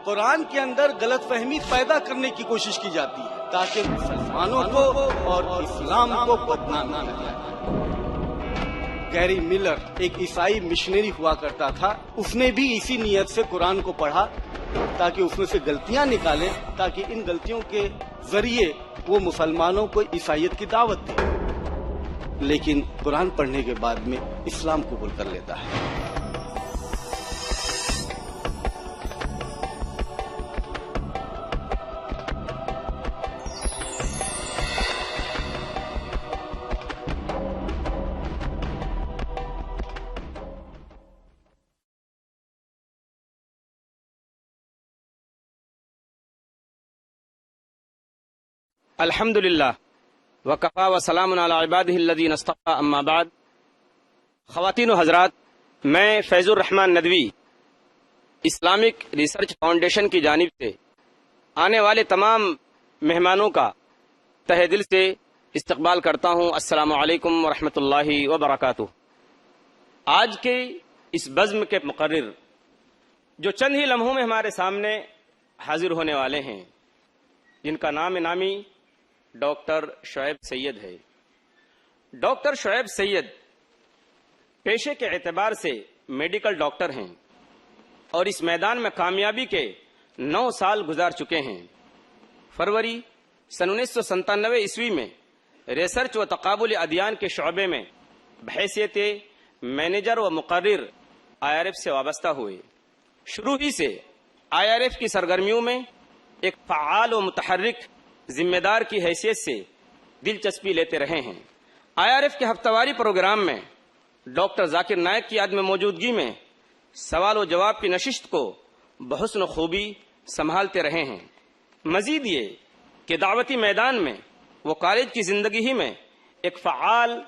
قرآن کے اندر غلط فہمی پیدا کرنے کی کوشش کی جاتی ہے تاکہ مسلمانوں کو اور اسلام کو بدنام کیا جائے۔ گیری ملر ایک عیسائی مشنری ہوا کرتا تھا، اس نے بھی اسی نیت سے قرآن کو پڑھا تاکہ اس میں سے غلطیاں نکالے، تاکہ ان غلطیوں کے ذریعے وہ مسلمانوں کو عیسائیت کی دعوت دے، لیکن قرآن پڑھنے کے بعد میں اسلام قبول کر لیتا ہے۔ الحمدللہ وکفا وسلام علی عبادہ الذین اصطفی اما بعد۔ خواتین و حضرات، میں فیض الرحمن ندوی اسلامک ریسرچ فاؤنڈیشن کی جانب سے آنے والے تمام مہمانوں کا تہہ دل سے استقبال کرتا ہوں۔ السلام علیکم ورحمۃ اللہ وبرکاتہ۔ آج کے اس بزم کے مقرر جو چند ہی لمحوں میں ہمارے سامنے حاضر ہونے والے ہیں، جن کا نام نامی ڈاکٹر شعیب سید ہے۔ ڈاکٹر شعیب سید پیشے کے اعتبار سے میڈیکل ڈاکٹر ہیں اور اس میدان میں کامیابی کے 9 سال گزار چکے ہیں۔ فروری سن 1997 عیسوی میں ریسرچ و تقابل ادیان کے شعبے میں بحیثیت مینیجر و مقرر IRF سے وابستہ ہوئے۔ شروع ہی سے IRF کی سرگرمیوں میں ایک فعال و متحرک ذمہ دار کی حیثیت سے دلچسپی لیتے رہے ہیں۔ IRF کے ہفتہ واری پروگرام میں ڈاکٹر ذاکر نائک کی عدم موجودگی میں سوال و جواب کی نشست کو بحسن خوبی سنبھالتے رہے ہیں۔ مزید یہ کہ دعوتی میدان میں وہ کالج کی زندگی ہی میں ایک فعال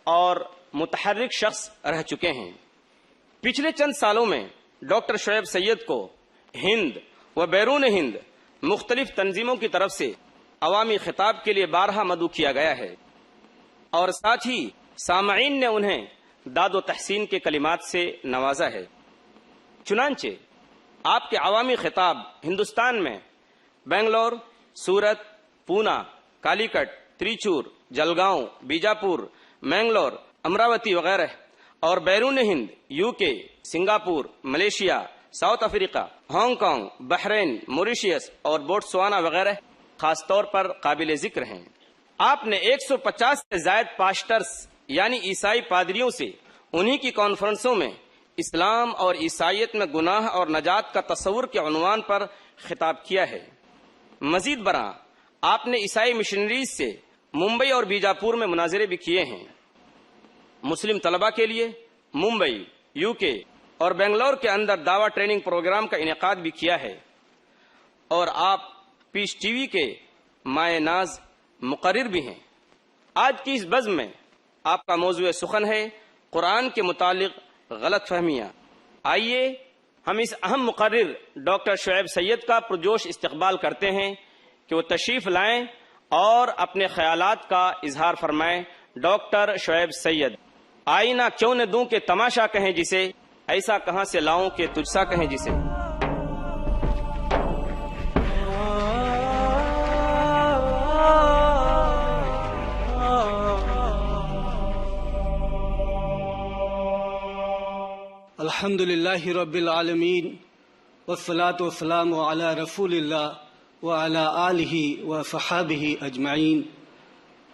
اور متحرک شخص رہ چکے ہیں۔ پچھلے چند سالوں میں ڈاکٹر شعیب سید کو ہند و بیرون ہند مختلف تنظیموں کی طرف سے عوامی خطاب کے لیے بارہا مدعو کیا گیا ہے، اور ساتھ ہی سامعین نے انہیں داد و تحسین کے کلمات سے نوازا ہے۔ چنانچہ آپ کے عوامی خطاب ہندوستان میں بنگلور، سورت، پونا، کالی کٹ، تریچور، جلگاؤں، بیجاپور، مینگلور، امراوتی وغیرہ، اور بیرون ہند UK، Singapore, Malaysia, South Africa, Hong Kong, Bahrain, Mauritius اور بوٹسوانا وغیرہ خاص طور پر قابل ذکر ہیں۔ آپ نے 150 سے زائد پاسٹرز یعنی عیسائی پادریوں سے انہی کی کانفرنسوں میں اسلام اور عیسائیت میں گناہ اور نجات کا تصور کے عنوان پر خطاب کیا ہے۔ مزید برآں آپ نے عیسائی مشنریز سے ممبئی اور بیجاپور میں مناظرے بھی کیے ہیں۔ مسلم طلبہ کے لیے ممبئی، UK اور بنگلور کے اندر دعویٰ ٹریننگ پروگرام کا انعقاد بھی کیا ہے، اور آپ پیس TV کے مائع ناز مقرر بھی ہیں۔ آج کی اس بزم میں آپ کا موضوع سخن ہے قرآن کے متعلق غلط فہمیاں۔ آئیے ہم اس اہم مقرر ڈاکٹر شعیب سید کا پرجوش استقبال کرتے ہیں کہ وہ تشریف لائیں اور اپنے خیالات کا اظہار فرمائیں۔ ڈاکٹر شعیب سید، آئینہ کیوں نہ دوں کہ تماشا کہیں جسے، ایسا کہاں سے لاؤں کہ تجھ سا کہیں جسے۔ الحمد للہ رب العالمین والصلاة والسلام علی رسول اللہ وعلی آلہ وصحابہ اجمعین۔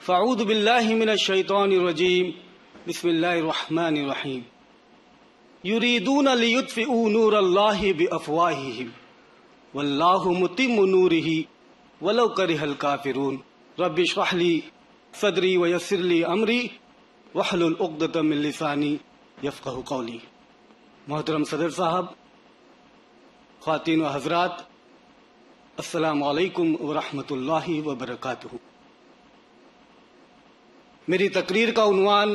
فاعوذ باللہ من الشیطان الرجیم، بسم اللہ الرحمن الرحیم۔ یریدون لیطفئوا نور اللہ بافواہہم واللہ متم نورہ ولو کرہ الکافرون۔ رب اشرح لی صدری ویسر لی امری واحلل عقدۃ من لسانی یفقہوا قولی۔ محترم صدر صاحب، خواتین و حضرات، السلام علیکم ورحمۃ اللہ وبرکاتہ۔ میری تقریر کا عنوان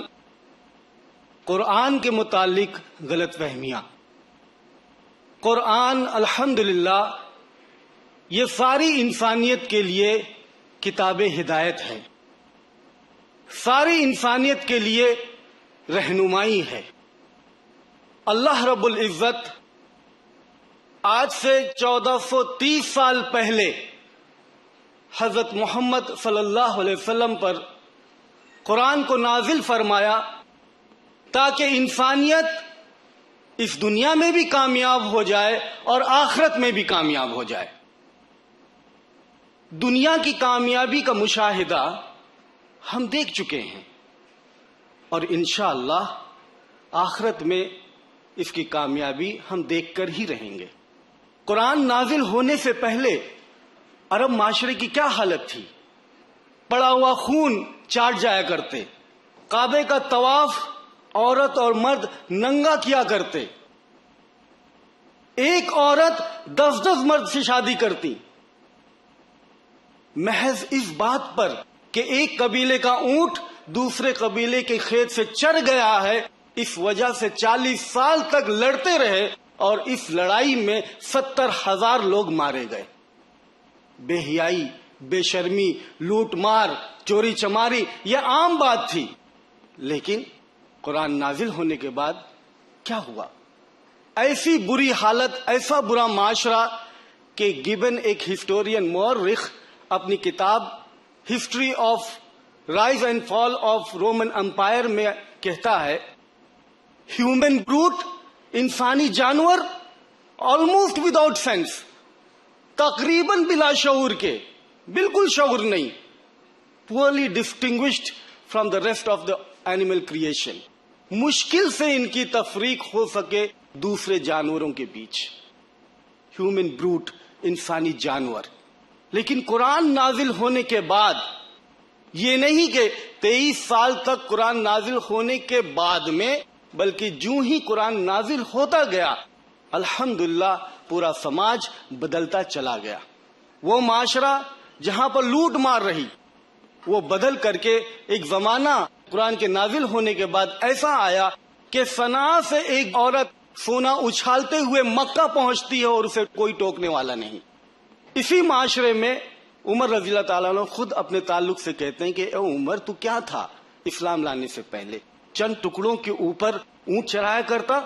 قرآن کے متعلق غلط فہمیاں۔ قرآن الحمدللہ یہ ساری انسانیت کے لیے کتاب ہدایت ہے، ساری انسانیت کے لیے رہنمائی ہے۔ اللہ رب العزت آج سے 1430 سال پہلے حضرت محمد صلی اللہ علیہ وسلم پر قرآن کو نازل فرمایا تاکہ انسانیت اس دنیا میں بھی کامیاب ہو جائے اور آخرت میں بھی کامیاب ہو جائے. دنیا کی کامیابی کا مشاہدہ ہم دیکھ چکے ہیں اور انشاءاللہ آخرت میں اس کی کامیابی ہم دیکھ کر ہی رہیں گے. قرآن نازل ہونے سے پہلے عرب معاشرے کی کیا حالت تھی؟ پڑا ہوا خون چاٹ جایا کرتے، کعبے کا طواف عورت اور مرد ننگا کیا کرتے، ایک عورت 10 مرد سے شادی کرتی، محض اس بات پر کہ ایک قبیلے کا اونٹ دوسرے قبیلے کے کھیت سے چر گیا ہے. اس وجہ سے 40 سال تک لڑتے رہے اور اس لڑائی میں 70,000 لوگ مارے گئے. بے حیائی، بے شرمی، لوٹ مار، چوری چماری یہ عام بات تھی. لیکن قرآن نازل ہونے کے بعد کیا ہوا؟ ایسی بری حالت، ایسا برا معاشرہ کہ گبن ایک ہسٹورین مورخ اپنی کتاب history of rise and fall of Roman empire میں کہتا ہے، ہیومن بروٹ، انسانی جانور، آلموسٹ وداؤٹ سینس، تقریباً بلا شعور کے، بالکل شعور نہیں، poorly distinguished from the rest of the animal creation. مشکل سے ان کی تفریق ہو سکے دوسرے جانوروں کے بیچ. ہیومن بروٹ، انسانی جانور. لیکن قرآن نازل ہونے کے بعد یہ نہیں کہ 23 سال تک قرآن نازل ہونے کے بعد میں، بلکہ جوں ہی قرآن نازل ہوتا گیا الحمدللہ پورا سماج بدلتا چلا گیا. وہ معاشرہ جہاں پر لوٹ مار رہی وہ بدل کر کے ایک زمانہ قرآن کے نازل ہونے کے بعد ایسا آیا کہ صنعاء سے ایک عورت سونا اچھالتے ہوئے مکہ پہنچتی ہے اور اسے کوئی ٹوکنے والا نہیں. اسی معاشرے میں عمر رضی اللہ تعالیٰ عنہ خود اپنے تعلق سے کہتے ہیں کہ اے عمر، تو کیا تھا اسلام لانے سے پہلے؟ چند ٹکڑوں کے اوپر اونٹ چرایا کرتا.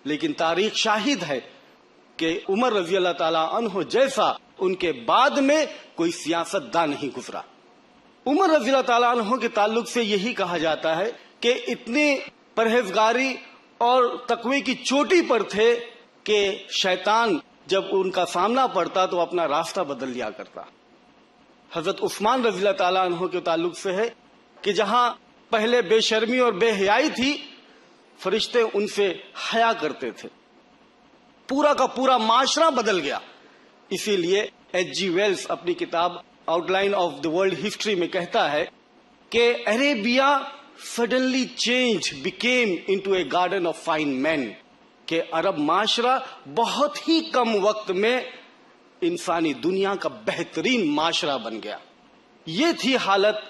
لیکن تاریخ شاہد ہے کہ عمر رضی اللہ تعالیٰ عنہ جیسا ان کے بعد میں کوئی سیاست داں نہیں گزرا. عمر رضی اللہ تعالیٰ عنہ کے تعلق سے یہی کہا جاتا ہے کہ اتنے پرہیزگاری اور تقوی کی چوٹی پر تھے کہ شیطان جب ان کا سامنا پڑتا تو اپنا راستہ بدل لیا کرتا. حضرت عثمان رضی اللہ تعالیٰ عنہ کے تعلق سے ہے کہ جہاں پہلے بے شرمی اور بے حیائی تھی، فرشتے ان سے حیا کرتے تھے. پورا کا پورا معاشرہ بدل گیا. اسی لیے ایچ جی ویلز اپنی کتاب outline of the world history میں کہتا ہے کہ Arabia suddenly change became into a garden of fine men, کہ عرب معاشرہ بہت ہی کم وقت میں انسانی دنیا کا بہترین معاشرہ بن گیا. یہ تھی حالت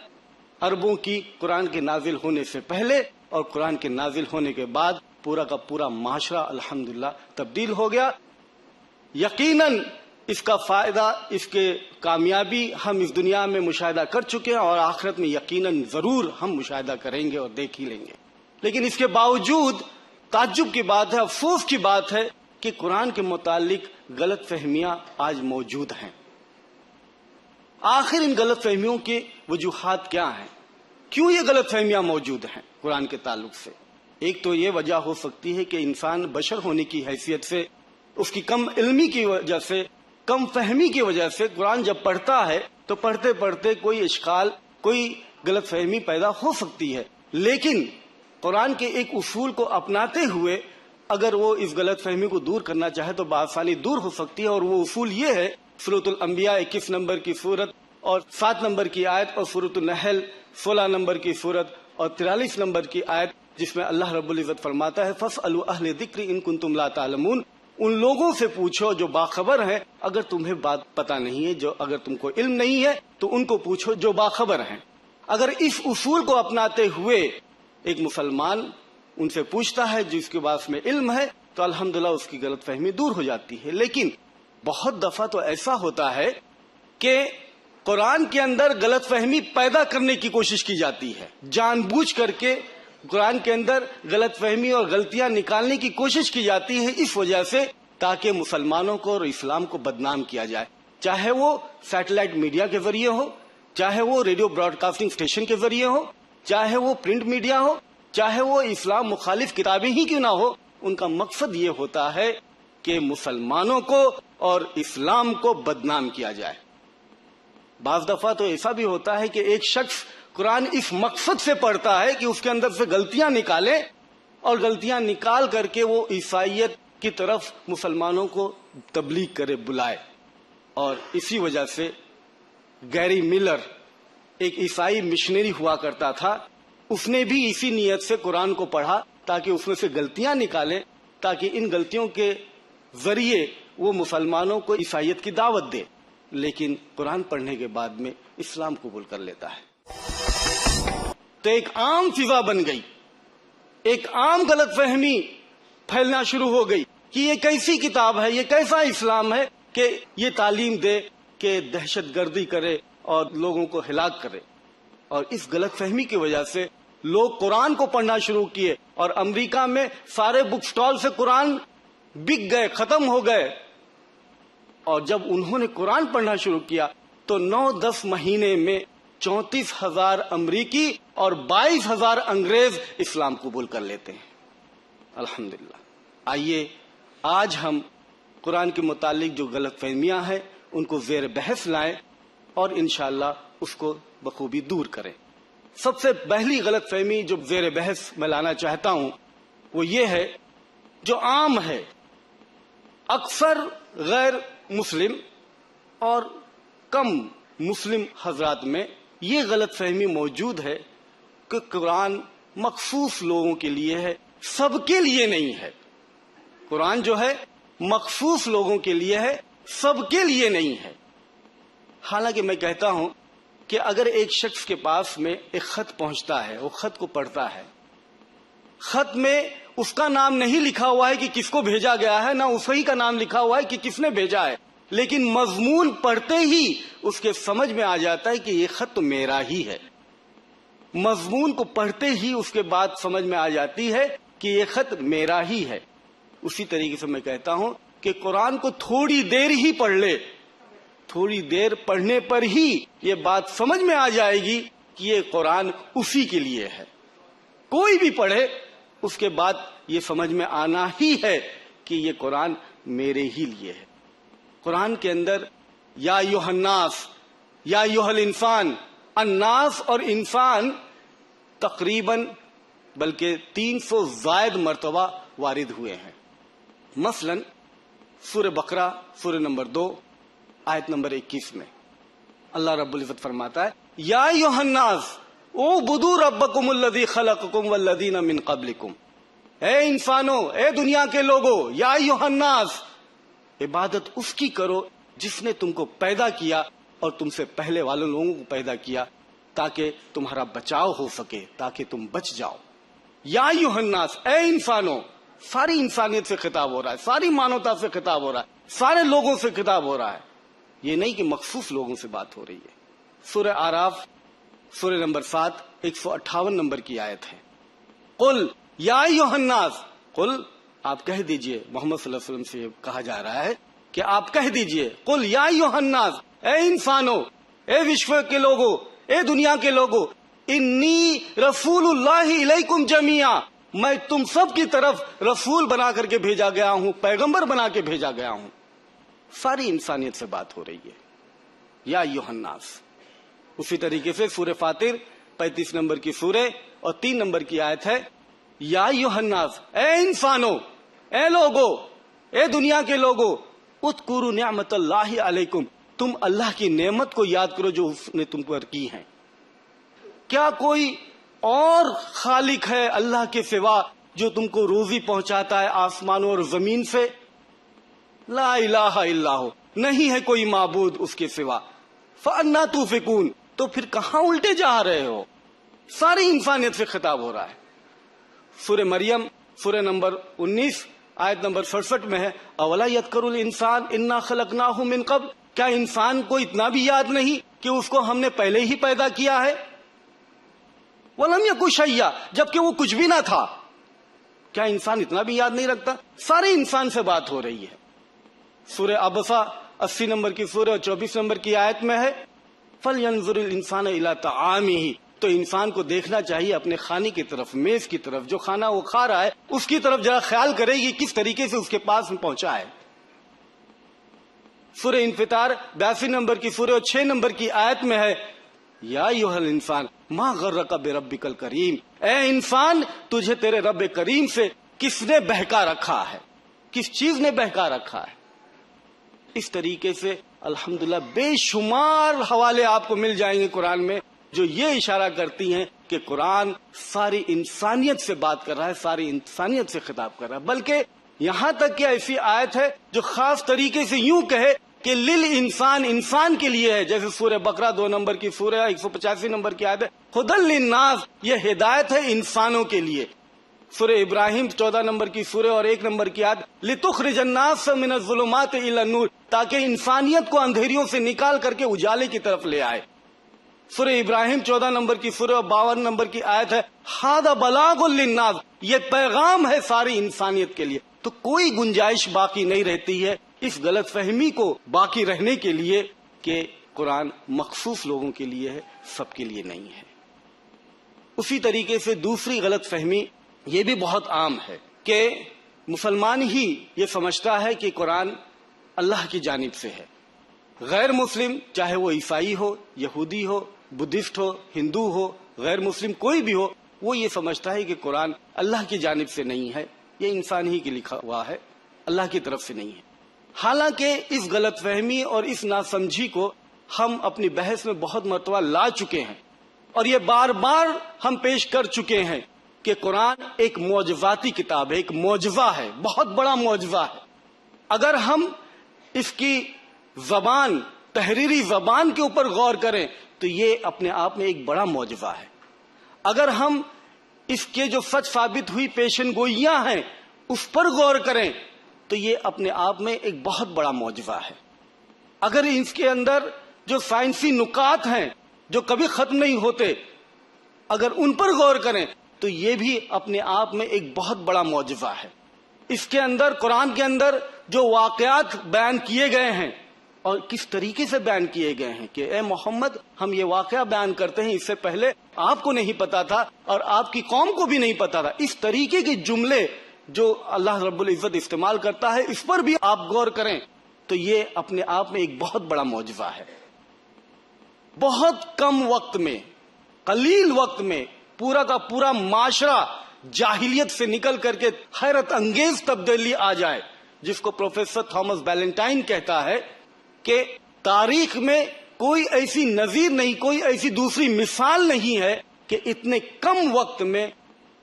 عربوں کی قرآن کے نازل ہونے سے پہلے، اور قرآن کے نازل ہونے کے بعد پورا کا پورا معاشرہ الحمدللہ تبدیل ہو گیا. یقیناً اس کا فائدہ، اس کے کامیابی ہم اس دنیا میں مشاہدہ کر چکے ہیں اور آخرت میں یقیناً ضرور ہم مشاہدہ کریں گے اور دیکھ ہی لیں گے. لیکن اس کے باوجود تعجب کی بات ہے، افسوس کی بات ہے کہ قرآن کے متعلق غلط فہمیاں آج موجود ہیں. آخر ان غلط فہمیوں کی وجوہات کیا ہیں؟ کیوں یہ غلط فہمیاں موجود ہیں قرآن کے تعلق سے؟ ایک تو یہ وجہ ہو سکتی ہے کہ انسان بشر ہونے کی حیثیت سے، اس کی کم علمی کی وجہ سے، کم فہمی کی وجہ سے قرآن جب پڑھتا ہے تو پڑھتے پڑھتے کوئی اشکال، کوئی غلط فہمی پیدا ہو سکتی ہے. لیکن قرآن کے ایک اصول کو اپناتے ہوئے اگر وہ اس غلط فہمی کو دور کرنا چاہے تو بآسانی دور ہو سکتی ہے. اور وہ اصول یہ ہے، سورۃ الانبیاء 21 نمبر کی سورت اور 7 نمبر کی آیت، اور سورۃ النحل 16 نمبر کی سورت اور 43 نمبر کی آیت، جس میں اللہ رب العزت فرماتا ہے فَاسْأَلُوا أَهْلَ الذِّكْرِ إِن كُنتُمْ لَا تَعْلَمُونَ. ان لوگوں سے پوچھو جو باخبر ہیں اگر تمہیں بات پتہ نہیں ہے، جو اگر تم کو علم نہیں ہے تو ان کو پوچھو جو باخبر ہیں. اگر اس اصول کو اپناتے ہوئے ایک مسلمان ان سے پوچھتا ہے جس کے پاس میں علم ہے تو الحمدللہ اس کی غلط فہمی دور ہو جاتی ہے. لیکن بہت دفعہ تو ایسا ہوتا ہے کہ قرآن کے اندر غلط فہمی پیدا کرنے کی کوشش کی جاتی ہے، جان بوجھ کر کے قرآن کے اندر غلط فہمی اور غلطیاں نکالنے کی کوشش کی جاتی ہے. اس وجہ سے تاکہ مسلمانوں کو اور اسلام کو بدنام کیا جائے، چاہے وہ سیٹلائٹ میڈیا کے ذریعے ہو، چاہے وہ ریڈیو براڈ کاسٹنگ اسٹیشن کے ذریعے ہو، چاہے وہ پرنٹ میڈیا ہو، چاہے وہ اسلام مخالف کتابیں ہی کیوں نہ ہو۔ ان کا مقصد یہ ہوتا ہے کہ مسلمانوں کو اور اسلام کو بدنام کیا جائے۔ بعض دفعہ تو ایسا بھی ہوتا ہے کہ ایک شخص قرآن اس مقصد سے پڑھتا ہے کہ اس کے اندر سے غلطیاں نکالے، اور غلطیاں نکال کر کے وہ عیسائیت کی طرف مسلمانوں کو تبلیغ کرے، بلائے۔ اور اسی وجہ سے گیری ملر ایک عیسائی مشنری ہوا کرتا تھا، اس نے بھی اسی نیت سے قرآن کو پڑھا تاکہ اس میں سے غلطیاں نکالے، تاکہ ان غلطیوں کے ذریعے وہ مسلمانوں کو عیسائیت کی دعوت دے، لیکن قرآن پڑھنے کے بعد میں اسلام قبول کر لیتا ہے۔ تو ایک عام فضا بن گئی، ایک عام غلط فہمی پھیلنا شروع ہو گئی کہ یہ کیسی کتاب ہے، یہ کیسا اسلام ہے کہ یہ تعلیم دے کہ دہشت گردی کرے اور لوگوں کو ہلاک کرے۔ اور اس غلط فہمی کی وجہ سے لوگ قرآن کو پڑھنا شروع کیے، اور امریکہ میں سارے بک سٹال سے قرآن بک گئے، ختم ہو گئے۔ اور جب انہوں نے قرآن پڑھنا شروع کیا تو 9-10 مہینے میں 34,000 امریکی اور 22,000 انگریز اسلام قبول کر لیتے ہیں، الحمدللہ۔ آئیے آج ہم قرآن کے متعلق جو غلط فہمیاں ہیں ان کو زیر بحث لائیں اور انشاءاللہ اس کو بخوبی دور کریں۔ سب سے پہلی غلط فہمی جو زیر بحث میں لانا چاہتا ہوں وہ یہ ہے، جو عام ہے، اکثر غیر مسلم اور کم مسلم حضرات میں یہ غلط فہمی موجود ہے کہ قرآن مخصوص لوگوں کے لیے ہے، سب کے لیے نہیں ہے۔ قرآن جو ہے مخصوص لوگوں کے لیے ہے، سب کے لیے نہیں ہے۔ حالانکہ میں کہتا ہوں کہ اگر ایک شخص کے پاس میں ایک خط پہنچتا ہے، وہ خط کو پڑھتا ہے، خط میں اس کا نام نہیں لکھا ہوا ہے کہ کس کو بھیجا گیا ہے، نہ اسی کا نام لکھا ہوا ہے کہ کس نے بھیجا ہے، لیکن مضمون پڑھتے ہی اس کے سمجھ میں آ جاتا ہے کہ یہ خط تو میرا ہی ہے۔ مضمون کو پڑھتے ہی اس کے بعد سمجھ میں آ جاتی ہے کہ یہ خط میرا ہی ہے۔ اسی طریقے سے میں کہتا ہوں کہ قرآن کو تھوڑی دیر ہی پڑھ لے، تھوڑی دیر پڑھنے پر ہی یہ بات سمجھ میں آ جائے گی کہ یہ قرآن اسی کے لیے ہے۔ کوئی بھی پڑھے اس کے بعد یہ سمجھ میں آنا ہی ہے کہ یہ قرآن میرے ہی لیے ہے۔ قرآن کے اندر یا ایھا الناس، یا ایھا الانسان، الناس اور انسان تقریباً بلکہ 300 زائد مرتبہ وارد ہوئے ہیں۔ مثلا سورہ بقرہ سورہ نمبر 2 آیت نمبر 21 میں اللہ رب العزت فرماتا ہے، یا ایھا الناس اعبدوا ربکم الذی خلقکم والذین من قبلکم، اے انسانوں، اے دنیا کے لوگوں، یا ایھا الناس، عبادت اس کی کرو جس نے تم کو پیدا کیا اور تم سے پہلے والے لوگوں کو پیدا کیا تاکہ تمہارا بچاؤ ہو سکے، تاکہ تم بچ جاؤ۔ یا ایھا الناس، اے انسانوں، ساری انسانیت سے خطاب ہو رہا ہے، ساری مانوتا سے خطاب ہو رہا ہے، سارے لوگوں سے خطاب ہو رہا ہے، یہ نہیں کہ مخصوص لوگوں سے بات ہو رہی ہے۔ سورہ اعراف سورہ نمبر 7 158 نمبر کی آیت ہے، قل یا ایھا الناس، قل آپ کہہ دیجئے، محمد صلی اللہ علیہ وسلم سے کہا جا رہا ہے کہ آپ کہہ دیجئے، قل یا ایھا الناس، اے انسانوں، اے وشو کے لوگوں، اے دنیا کے لوگوں، انی رسول اللہ الیکم جمیعا، میں تم سب کی طرف رسول بنا کر کے بھیجا گیا ہوں، پیغمبر بنا کے بھیجا گیا ہوں۔ ساری انسانیت سے بات ہو رہی ہے، یا ایھا الناس۔ اسی طریقے سے سورہ فاطر 35 نمبر کی سورہ اور 3 نمبر کی آیت ہے، یا ایھا الناس، اے انسانوں، اے لوگوں، اے دنیا کے لوگوں، اذکروا نعمت اللہ علیکم، تم اللہ کی نعمت کو یاد کرو جو اس نے تم پر کی ہے۔ کیا کوئی اور خالق ہے اللہ کے سوا جو تم کو روزی پہنچاتا ہے آسمانوں اور زمین سے؟ لا الہ الا ہو، نہیں ہے کوئی معبود اس کے سوا۔ فأنا توفکون، تو پھر کہاں الٹے جا رہے ہو؟ ساری انسانیت سے خطاب ہو رہا ہے۔ سورہ مریم سورہ نمبر 19 آیت نمبر 67 میں ہے، اولا یذکر الانسان انا خلقناہ من قبل، کیا انسان کو اتنا بھی یاد نہیں کہ اس کو ہم نے پہلے ہی پیدا کیا ہے؟ ولم یکن شیئا، جبکہ وہ کچھ بھی نہ تھا۔ کیا انسان اتنا بھی یاد نہیں رکھتا؟ سارے انسان سے بات ہو رہی ہے۔ سورہ ابسا 80 نمبر کی سورہ اور 24 نمبر کی آیت میں ہے فَلْيَنْظُرِ الْإِنسَانَ إِلَىٰ طَعَامِهِ، تو انسان کو دیکھنا چاہیے اپنے کھانے کی طرف، میز کی طرف، جو کھانا وہ کھا رہا ہے اس کی طرف ذرا خیال کرے گی کس طریقے سے اس کے پاس پہنچا ہے۔ سورہ انفطار 82 نمبر کی سورہ اور 6 نمبر کی آیت میں ہے یا ایھا الانسان ما غرک بربک الکریم، اے انسان تجھے تیرے رب کریم سے کس نے بہکا رکھا ہے، کس چیز نے بہکا رکھا ہے۔ اس طریقے سے الحمدللہ بے شمار حوالے آپ کو مل جائیں گے قرآن میں جو یہ اشارہ کرتی ہیں کہ قرآن ساری انسانیت سے بات کر رہا ہے، ساری انسانیت سے خطاب کر رہا ہے، بلکہ یہاں تک کہ ایسی آیت ہے جو خاص طریقے سے یوں کہے کہ لل انسان، انسان کے لیے ہے، جیسے سورہ بقرہ 2 نمبر کی سورہ 185 نمبر کی آیت ہے ہدی للناس، یہ ہدایت ہے انسانوں کے لیے۔ سورہ ابراہیم 14 نمبر کی سورہ اور 1 نمبر کی آیت لتخرج الناس من الظلمات الى النور، تاکہ انسانیت کو اندھیریوں سے نکال کر کے اجالے کی طرف لے آئے۔ سورہ ابراہیم 14 نمبر کی سورہ اور 52 نمبر کی آیت ہے ھذا بلاغ للناس، یہ پیغام ہے ساری انسانیت کے لیے۔ تو کوئی گنجائش باقی نہیں رہتی ہے اس غلط فہمی کو باقی رہنے کے لیے کہ قرآن مخصوص لوگوں کے لیے ہے، سب کے لیے نہیں ہے۔ اسی طریقے سے دوسری غلط فہمی یہ بھی بہت عام ہے کہ مسلمان ہی یہ سمجھتا ہے کہ قرآن اللہ کی جانب سے ہے، غیر مسلم چاہے وہ عیسائی ہو، یہودی ہو، بدھسٹ ہو، ہندو ہو، غیر مسلم کوئی بھی ہو، وہ یہ سمجھتا ہے کہ قرآن اللہ کی جانب سے نہیں ہے، یہ انسان ہی کے لکھا ہوا ہے، اللہ کی طرف سے نہیں ہے۔ حالانکہ اس غلط فہمی اور اس ناسمجھی کو ہم اپنی بحث میں بہت مرتبہ لا چکے ہیں اور یہ بار بار ہم پیش کر چکے ہیں کہ قرآن ایک معجزاتی کتاب ہے، ایک معجزہ ہے، بہت بڑا معجزہ ہے۔ اگر ہم اس کی زبان، تحریری زبان کے اوپر غور کریں تو یہ اپنے آپ میں ایک بڑا معجزہ ہے۔ اگر ہم اس کے جو سچ ثابت ہوئی پیشن گوئیاں ہیں اس پر غور کریں تو یہ اپنے آپ میں ایک بہت بڑا معجزہ ہے۔ اگر اس کے اندر جو سائنسی نکات ہیں جو کبھی ختم نہیں ہوتے، اگر ان پر غور کریں تو یہ بھی اپنے آپ میں ایک بہت بڑا معجزہ ہے۔ اس کے اندر، قرآن کے اندر جو واقعات بیان کیے گئے ہیں اور کس طریقے سے بیان کیے گئے ہیں کہ اے محمد ہم یہ واقعہ بیان کرتے ہیں، اس سے پہلے آپ کو نہیں پتا تھا اور آپ کی قوم کو بھی نہیں پتا تھا، اس طریقے کے جملے جو اللہ رب العزت استعمال کرتا ہے اس پر بھی آپ غور کریں تو یہ اپنے آپ میں ایک بہت بڑا معجزہ ہے۔ بہت کم وقت میں، قلیل وقت میں پورا کا پورا معاشرہ جاہلیت سے نکل کر کے حیرت انگیز تبدیلی آ جائے، جس کو پروفیسر تھامس بیلنٹائن کہتا ہے کہ تاریخ میں کوئی ایسی نظیر نہیں، کوئی ایسی دوسری مثال نہیں ہے کہ اتنے کم وقت میں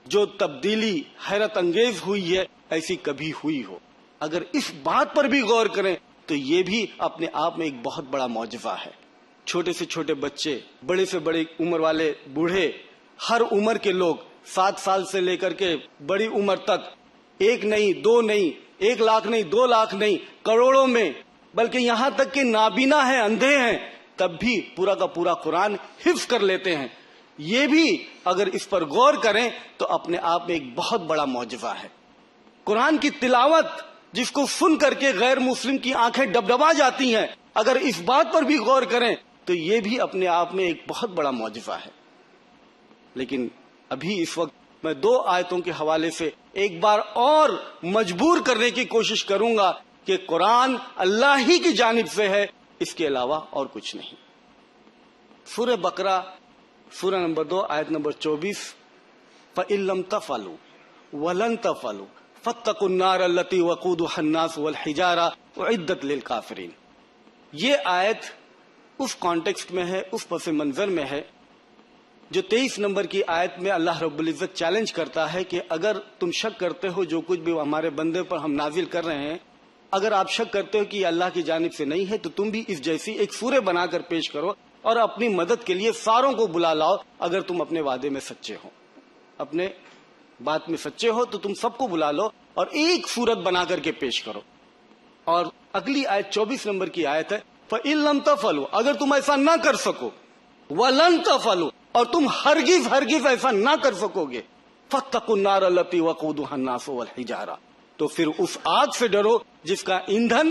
جو تبدیلی حیرت انگیز ہوئی ہے ایسی کبھی ہوئی ہو۔ اگر اس بات پر بھی غور کریں تو یہ بھی اپنے آپ میں ایک بہت بڑا معجزہ ہے۔ چھوٹے سے چھوٹے بچے، بڑے سے بڑے عمر والے بوڑھے، ہر عمر کے لوگ، 7 سال سے لے کر کے بڑی عمر تک، 1 نہیں 2 نہیں، 1 لاکھ نہیں 2 لاکھ نہیں، کروڑوں میں، بلکہ یہاں تک کہ نابینا ہیں، اندھے ہیں، تب بھی پورا کا پورا قرآن حفظ کر لیتے ہیں۔ یہ بھی اگر اس پر غور کریں تو اپنے آپ میں ایک بہت بڑا معجزہ ہے۔ قرآن کی تلاوت جس کو سن کر کے غیر مسلم کی آنکھیں ڈبڈبا جاتی ہیں، اگر اس بات پر بھی غور کریں تو یہ بھی اپنے آپ میں ایک بہت بڑا معجزہ ہے۔ لیکن ابھی اس وقت میں 2 آیتوں کے حوالے سے ایک بار اور مجبور کرنے کی کوشش کروں گا کہ قرآن اللہ ہی کی جانب سے ہے، اس کے علاوہ اور کچھ نہیں۔ سورہ بقرہ سورہ نمبر 2 آیت نمبر 24 فَإِن لَّمْ تَفْعَلُوا وَلَن تَفْعَلُوا فَاتَّقُوا النَّارَ الَّتِي وَقُودُهَا النَّاسُ وَالْحِجَارَةُ أُعِدَّتْ لِلْكَافِرِينَ۔ یہ آیت اس کانٹیکسٹ میں ہے، اس پس منظر میں ہے جو 23 نمبر کی آیت میں اللہ رب العزت چیلنج کرتا ہے کہ اگر تم شک کرتے ہو جو کچھ بھی ہمارے بندے پر ہم نازل کر رہے ہیں، اگر آپ شک کرتے ہو کہ یہ اللہ کی جانب سے نہیں ہے تو تم بھی اس جیسی ایک سورہ بنا کر پیش کرو اور اپنی مدد کے لیے ساروں کو بلا لاؤ۔ اگر تم اپنے وعدے میں سچے ہو، اپنے بات میں سچے ہو تو تم سب کو بلا لو اور ایک صورت بنا کر کے پیش کرو۔ اور اگلی آیت 24 نمبر کی آیت ہے فَإِن لَّمْ تَفْعَلُوا، اگر تم ایسا نہ کر سکو، وَلَن تَفْعَلُوا، اور تم ہرگز ایسا نہ کر سکو گے، فَاتَّقُوا النَّارَ الَّتِي وَقُودُهَا النَّاسُ وَالْحِجَارَةُ، تو پھر اس آگ سے ڈرو جس کا ایندھن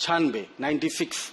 96